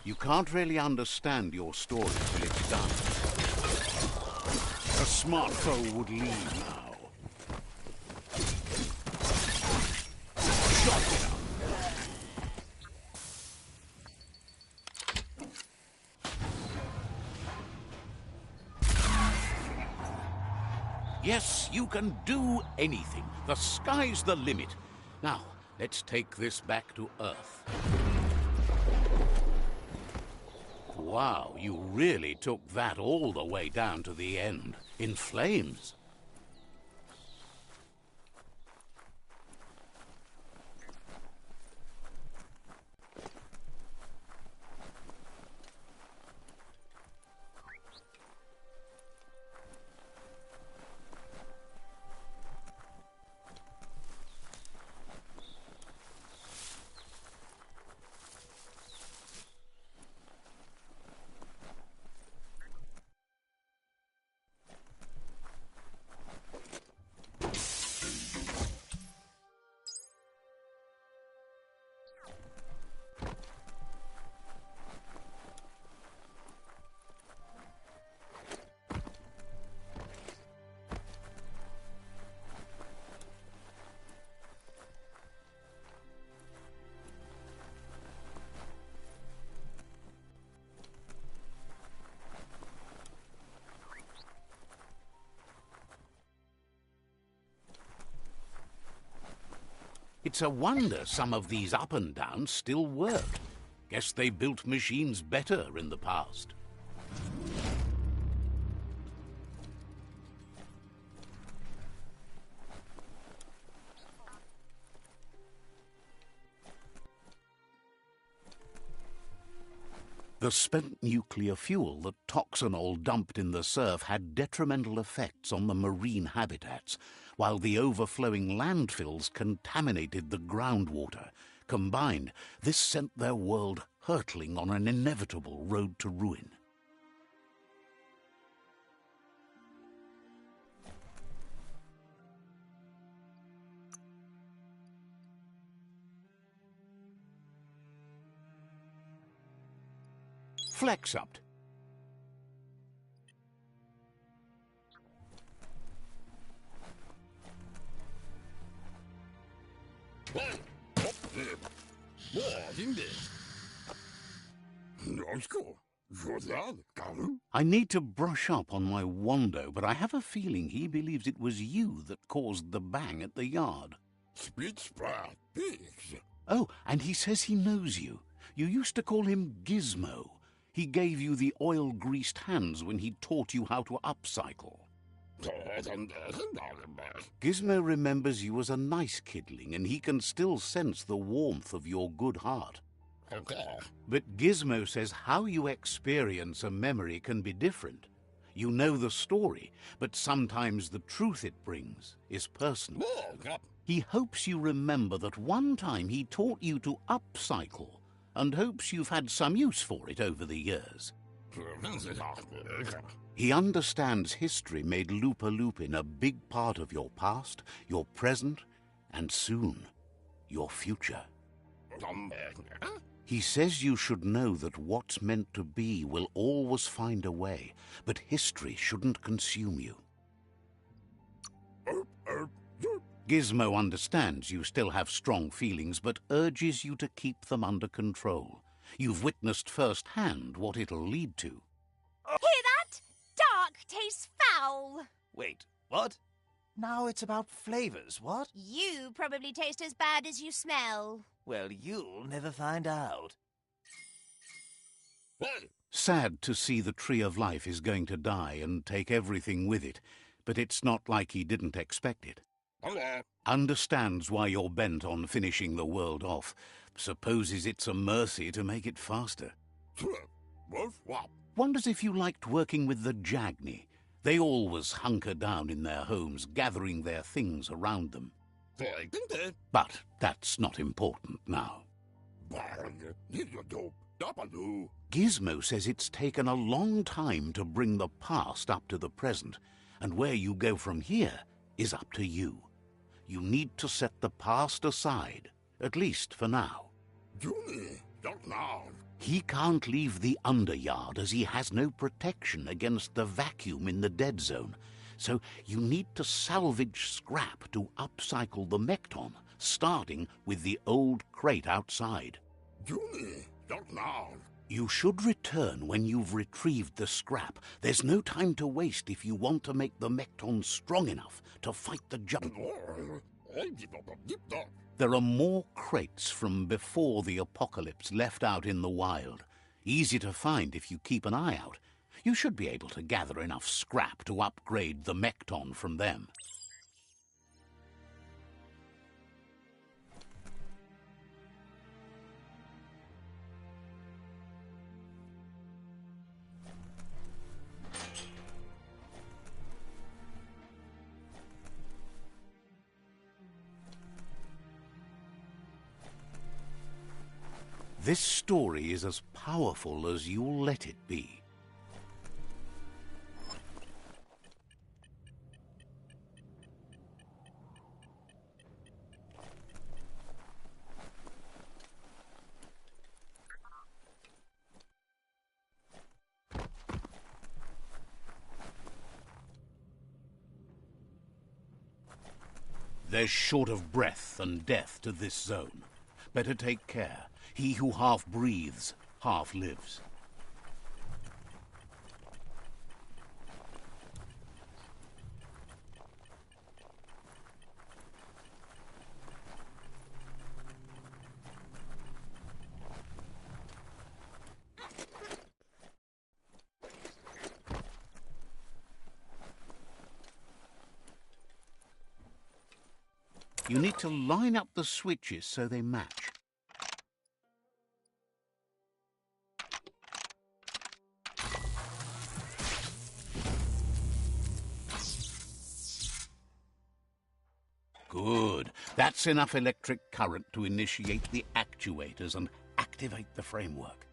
You can't really understand your story till it's done. A smart foe would leave now. Shot down. Yes, you can do anything. The sky's the limit. Now, let's take this back to Earth. Wow, you really took that all the way down to the end, in flames. It's a wonder some of these up and downs still work. Guess they built machines better in the past. The spent nuclear fuel that Toxanol dumped in the surf had detrimental effects on the marine habitats, while the overflowing landfills contaminated the groundwater. Combined, this sent their world hurtling on an inevitable road to ruin. Flex up. I need to brush up on my Wando, but I have a feeling he believes it was you that caused the bang at the yard. Oh, and he says he knows you. You used to call him Gizmo. He gave you the oil-greased hands when he taught you how to upcycle. Gizmo remembers you as a nice kidling, and he can still sense the warmth of your good heart. But Gizmo says how you experience a memory can be different. You know the story, but sometimes the truth it brings is personal. He hopes you remember that one time he taught you to upcycle, and hopes you've had some use for it over the years. He understands history made Loopa Loopin a big part of your past, your present, and soon, your future. He says you should know that what's meant to be will always find a way, but history shouldn't consume you. Gizmo understands you still have strong feelings, but urges you to keep them under control. You've witnessed firsthand what it'll lead to. Hear that? Dark tastes foul. Wait, what? Now it's about flavors, what? You probably taste as bad as you smell. Well, you'll never find out. Sad to see the Tree of Life is going to die and take everything with it, but it's not like he didn't expect it. Understands why you're bent on finishing the world off. Supposes it's a mercy to make it faster. Wonders if you liked working with the Jagni. They always hunker down in their homes, gathering their things around them. But that's not important now. Gizmo says it's taken a long time to bring the past up to the present, and where you go from here is up to you. You need to set the past aside, at least for now. Not now. He can't leave the underyard as he has no protection against the vacuum in the dead zone. So you need to salvage scrap to upcycle the Mekton, starting with the old crate outside. Junie, not now. You should return when you've retrieved the scrap. There's no time to waste if you want to make the Mekton strong enough to fight the jump. There are more crates from before the apocalypse left out in the wild. Easy to find if you keep an eye out. You should be able to gather enough scrap to upgrade the Mekton from them. This story is as powerful as you'll let it be. There's short of breath and death to this zone. Better take care. He who half breathes, half lives. You need to line up the switches so they match. Good. That's enough electric current to initiate the actuators and activate the framework.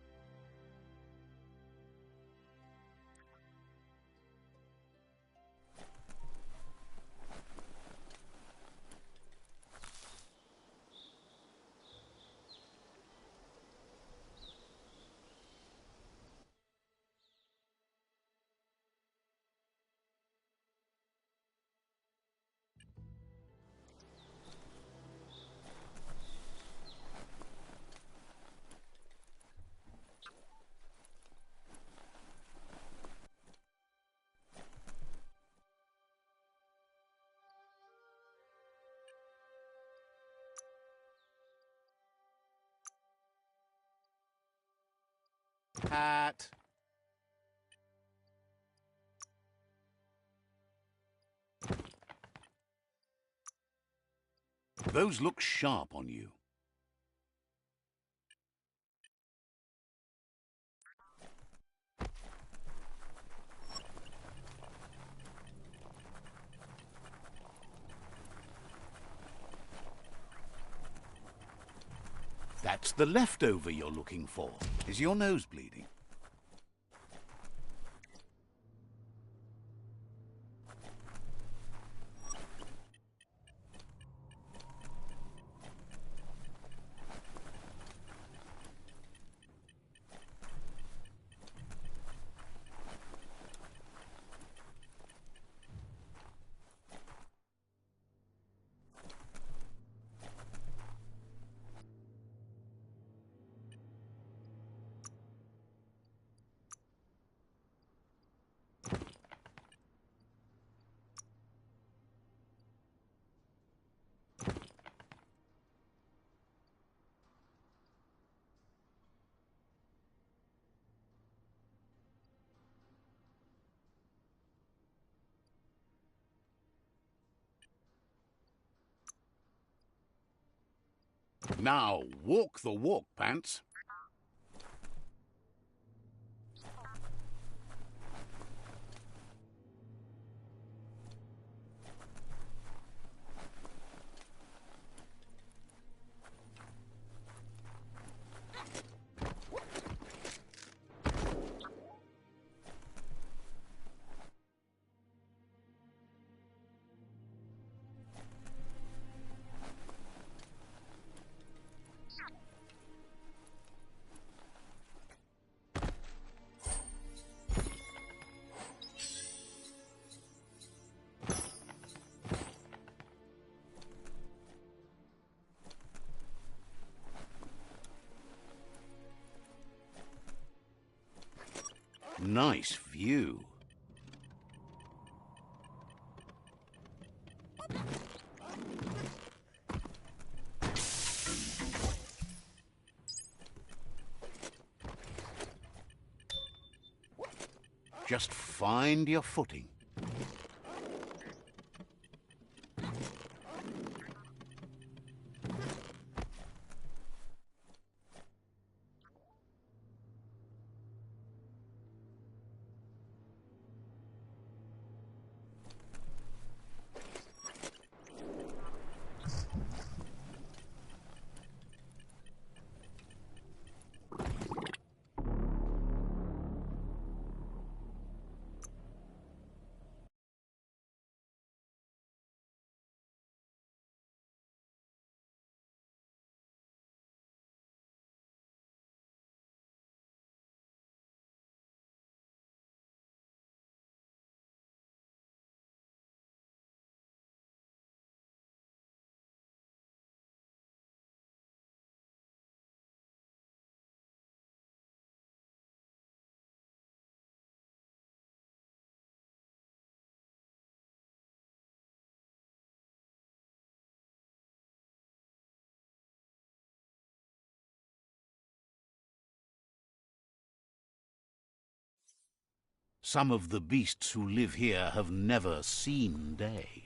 Hat. Those look sharp on you. That's the leftover you're looking for. Is your nose bleeding? Now, walk the walk, Pants. Nice view. Just find your footing. Some of the beasts who live here have never seen day.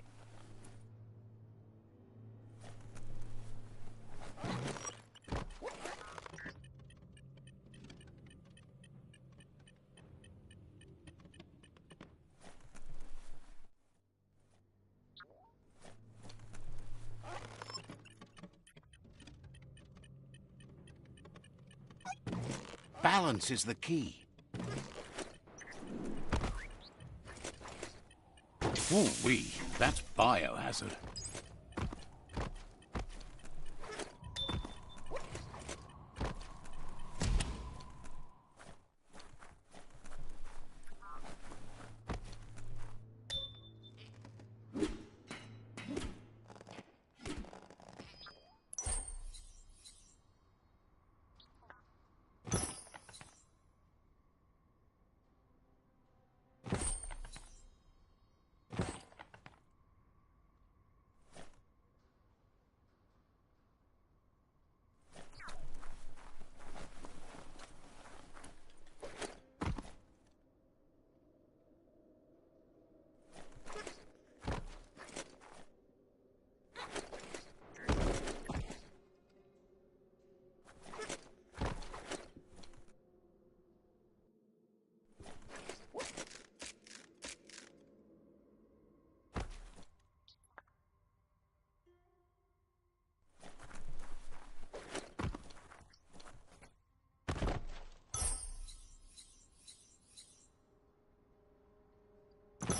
Balance is the key. Ooh-wee, that's biohazard.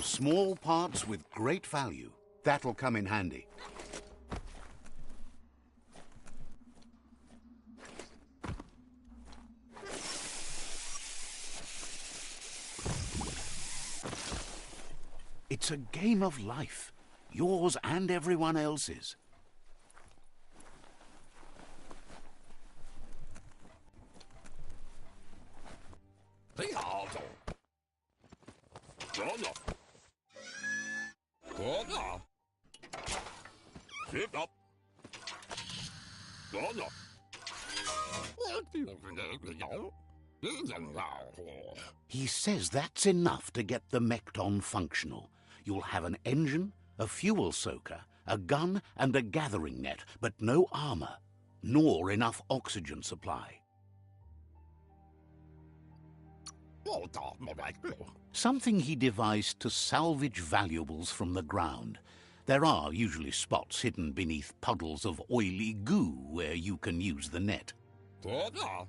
Small parts with great value. That'll come in handy. It's a game of life, yours and everyone else's. He says that's enough to get the Mekton functional. You'll have an engine, a fuel soaker, a gun and a gathering net, but no armor, nor enough oxygen supply. Something he devised to salvage valuables from the ground. There are usually spots hidden beneath puddles of oily goo where you can use the net.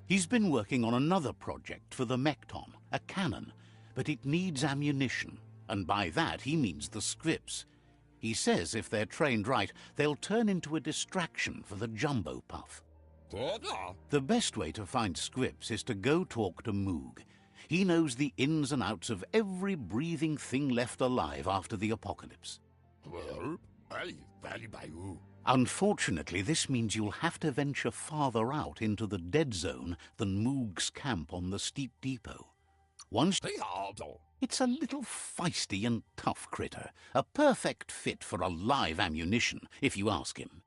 He's been working on another project for the Mekton, a cannon, but it needs ammunition, and by that he means the scripts. He says if they're trained right, they'll turn into a distraction for the jumbo puff. The best way to find scripts is to go talk to Moog. He knows the ins and outs of every breathing thing left alive after the apocalypse. Unfortunately, this means you'll have to venture farther out into the dead zone than Moog's camp on the steep depot. Once Sicher also. it's a little feisty and tough critter, a perfect fit for a live ammunition, if you ask him.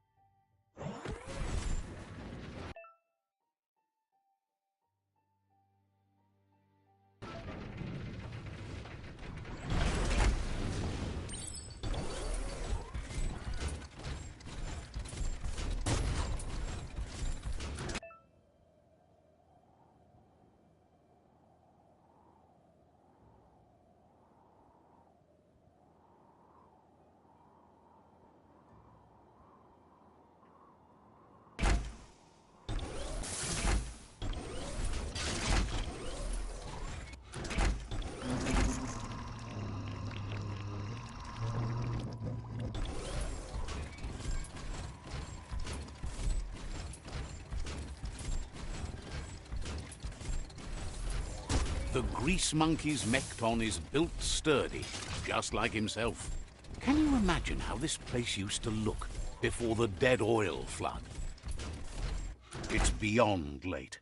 The grease monkey's mekton is built sturdy, just like himself. Can you imagine how this place used to look before the dead oil flood? It's beyond late.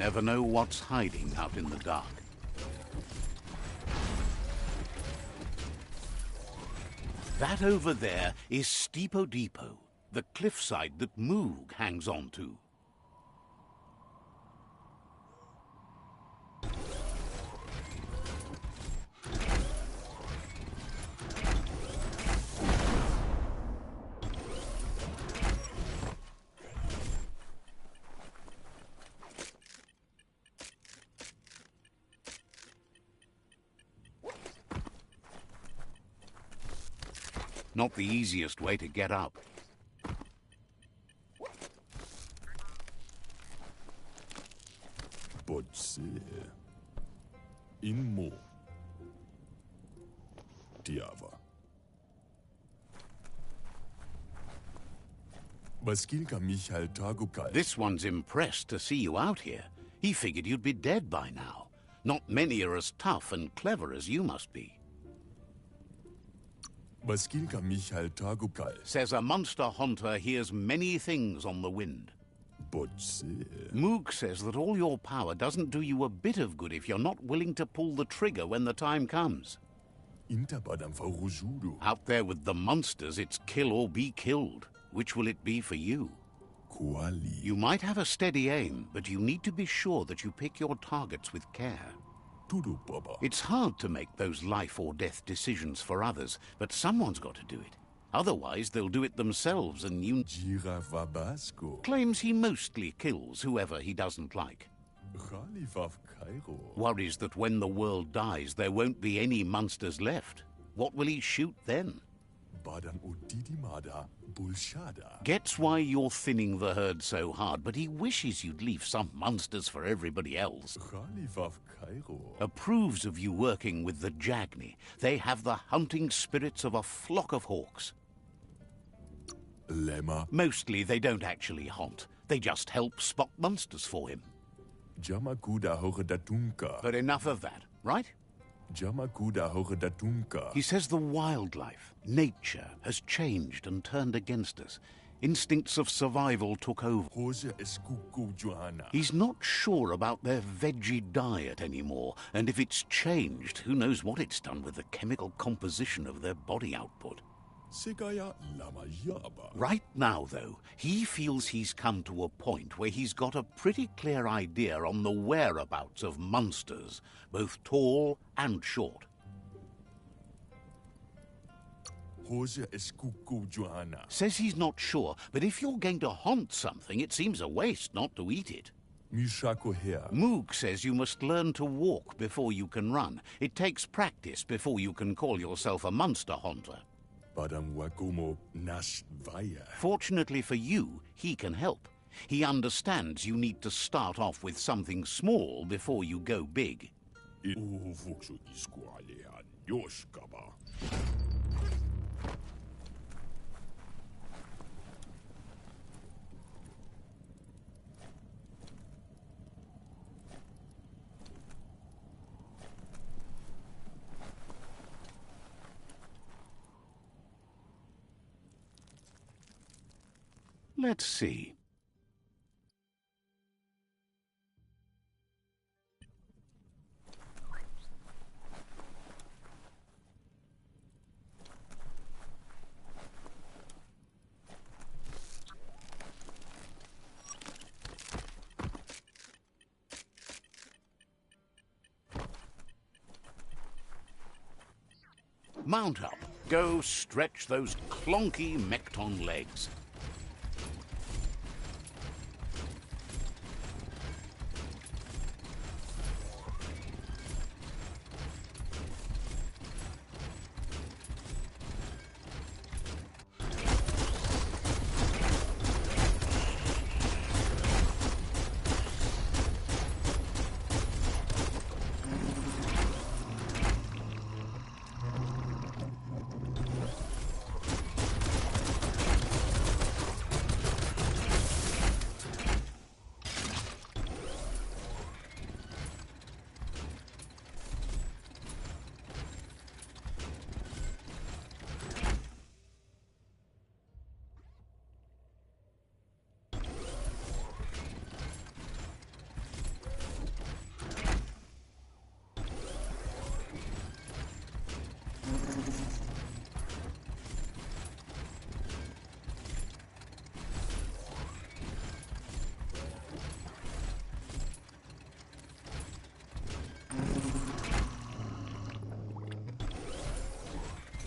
Never know what's hiding out in the dark. That over there is Steepo Depot, the cliffside that Moog hangs on to. Not the easiest way to get up. Potser. Immo. Diava. Baskilka Michal Tagukal. This one's impressed to see you out here. He figured you'd be dead by now. Not many are as tough and clever as you must be. Baskilka Michal Tagukal. Says a monster hunter hears many things on the wind. Potser. Moog says that all your power doesn't do you a bit of good if you're not willing to pull the trigger when the time comes. Intabadam Farujudu. Out there with the monsters, it's kill or be killed. Which will it be for you? Kuali. You might have a steady aim, but you need to be sure that you pick your targets with care. Tudu Baba. It's hard to make those life or death decisions for others, but someone's got to do it. Otherwise, they'll do it themselves, and you... Girafabasco. Claims he mostly kills whoever he doesn't like. Khalifaf Cairo. Worries that when the world dies, there won't be any monsters left. What will he shoot then? Badan Udidimada Bulshada. Gets why you're thinning the herd so hard, but he wishes you'd leave some monsters for everybody else. Khalifaf Cairo. Approves of you working with the Jagni. They have the hunting spirits of a flock of hawks. Lema. Mostly they don't actually hunt. They just help spot monsters for him. Jamakuda Horedatunka. But enough of that, right? Jamakuda Horedatunka. He says the wildlife, nature, has changed and turned against us. Instincts of survival took over. Hose Eskuku Johanna. He's not sure about their veggie diet anymore, and if it's changed, who knows what it's done with the chemical composition of their body output. Segaya Lama Yaba. Right now, though, he feels he's come to a point where he's got a pretty clear idea on the whereabouts of monsters, both tall and short. Hose Eskuku Johanna. Says he's not sure, but if you're going to hunt something, it seems a waste not to eat it. Mishako Hea. Moog says you must learn to walk before you can run. It takes practice before you can call yourself a monster hunter. Badam Wakumo Nash Vaya. Fortunately for you, he can help. He understands you need to start off with something small before you go big. Uvuxu Isqualean Yoshkaba. Let's see. Mount up. Go stretch those clonky Mekton legs.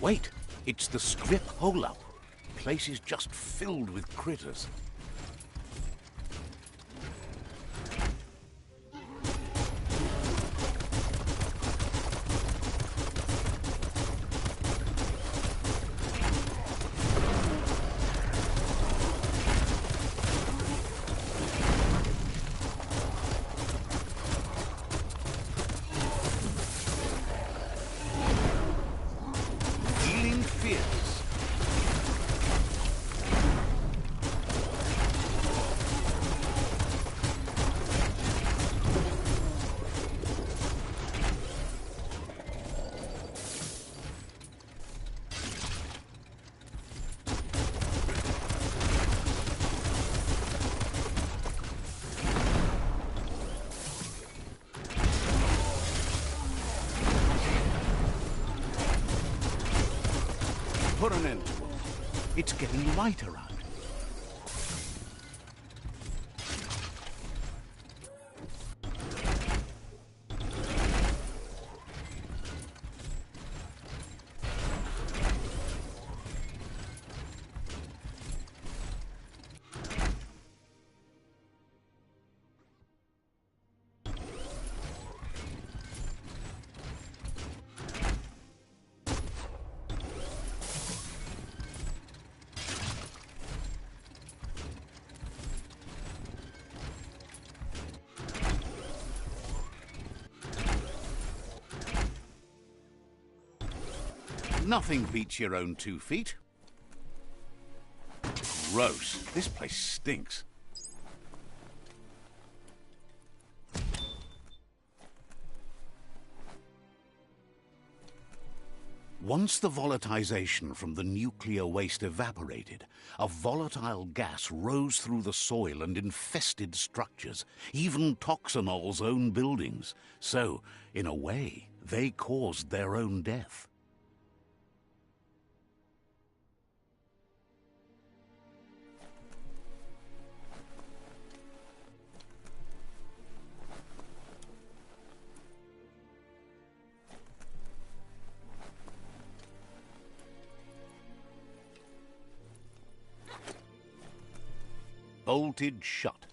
Wait, it's the strip hole-up. Place is just filled with critters. Put an end to it. It's getting light around. Nothing beats your own 2 feet. Gross. This place stinks. Once the volatilization from the nuclear waste evaporated, a volatile gas rose through the soil and infested structures, even Toxanol's own buildings. So, in a way, they caused their own death. Bolted shut.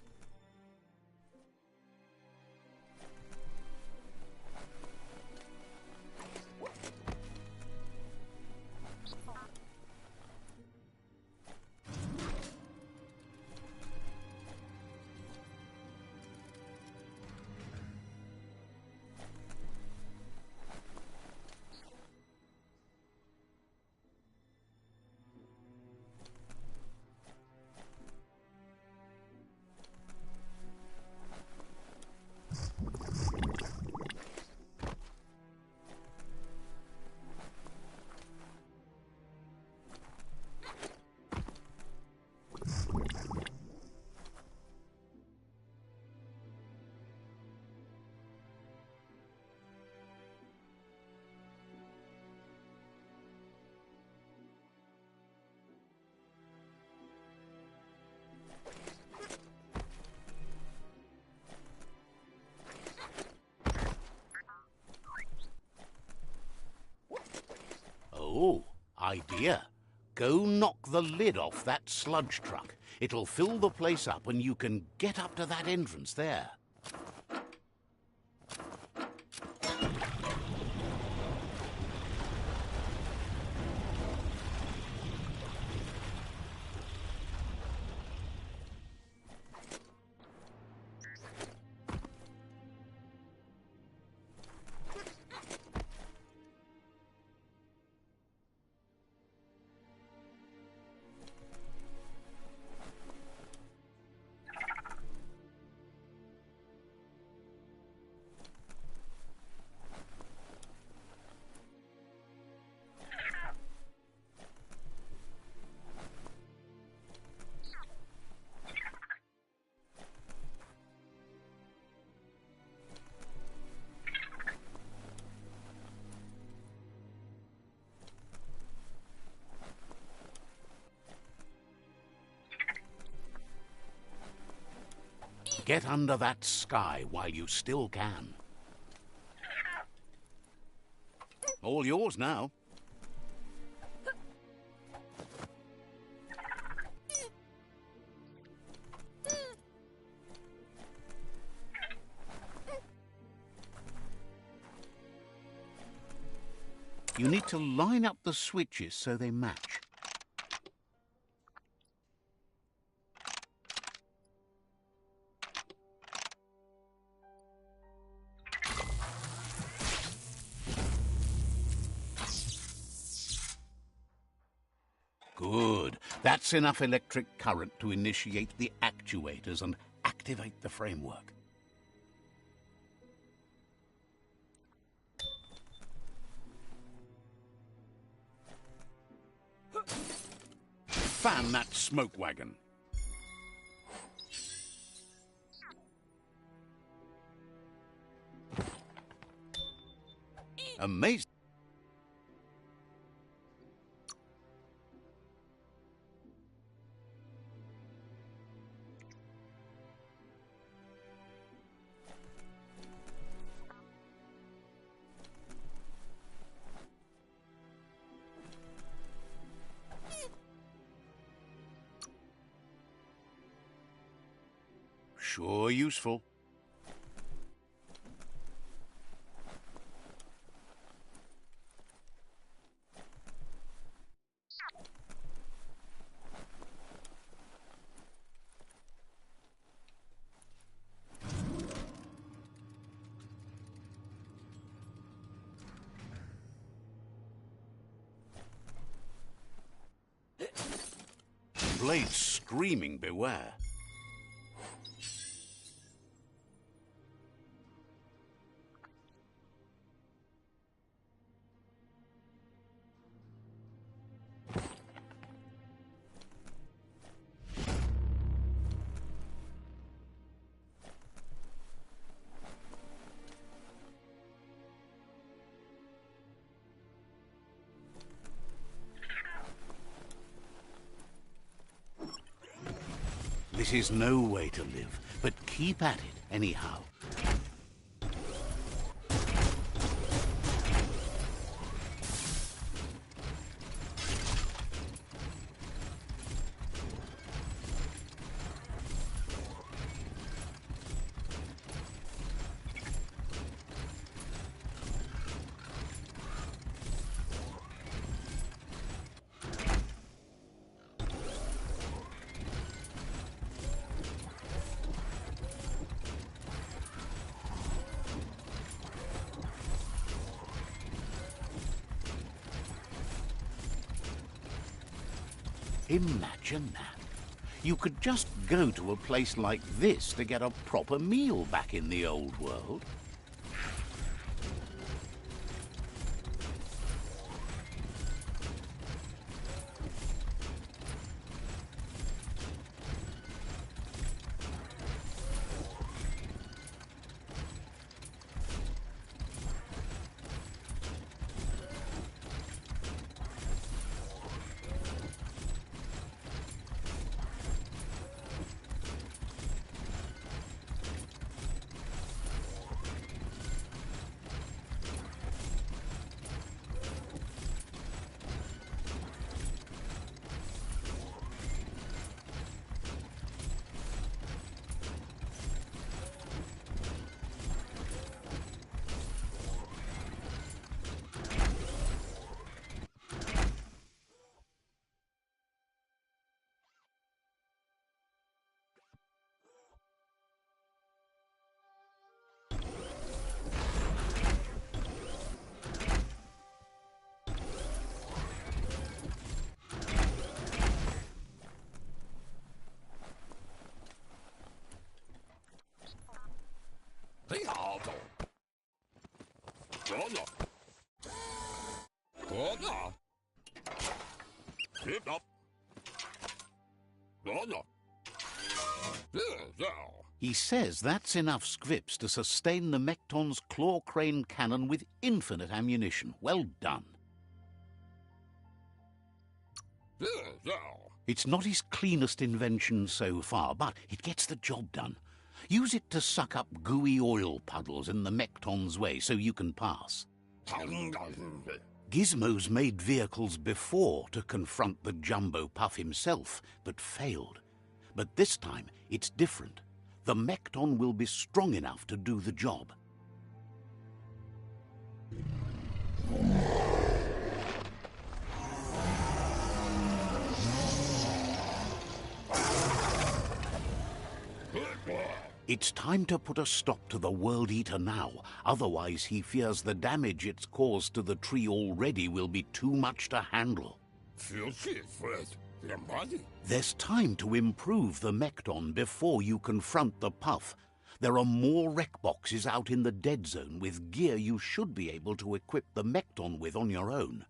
Oh, idea. Go knock the lid off that sludge truck. It'll fill the place up and you can get up to that entrance there. Get under that sky while you still can. All yours now. You need to line up the switches so they match. Good. That's enough electric current to initiate the actuators and activate the framework. Fan that smoke wagon. Amazing. Sure useful. blades screaming beware. This is no way to live, but keep at it anyhow. Imagine that. You could just go to a place like this to get a proper meal back in the old world. He says that's enough scripts to sustain the Mekton's claw crane cannon with infinite ammunition. Well done. It's not his cleanest invention so far, but it gets the job done. Use it to suck up gooey oil puddles in the Mekton's way so you can pass. Gizmo's made vehicles before to confront the Jumbo Puff himself, but failed. But this time, it's different. The Mekton will be strong enough to do the job. It's time to put a stop to the World Eater now. Otherwise, he fears the damage it's caused to the tree already will be too much to handle. There's time to improve the Mekton before you confront the Puff. There are more wreck boxes out in the dead zone with gear you should be able to equip the Mekton with on your own.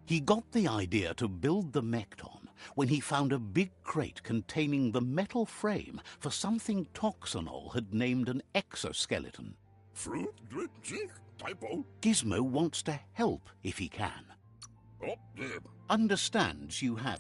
He got the idea to build the Mekton when he found a big crate containing the metal frame for something Toxanol had named an exoskeleton. Gizmo wants to help if he can. Understands you have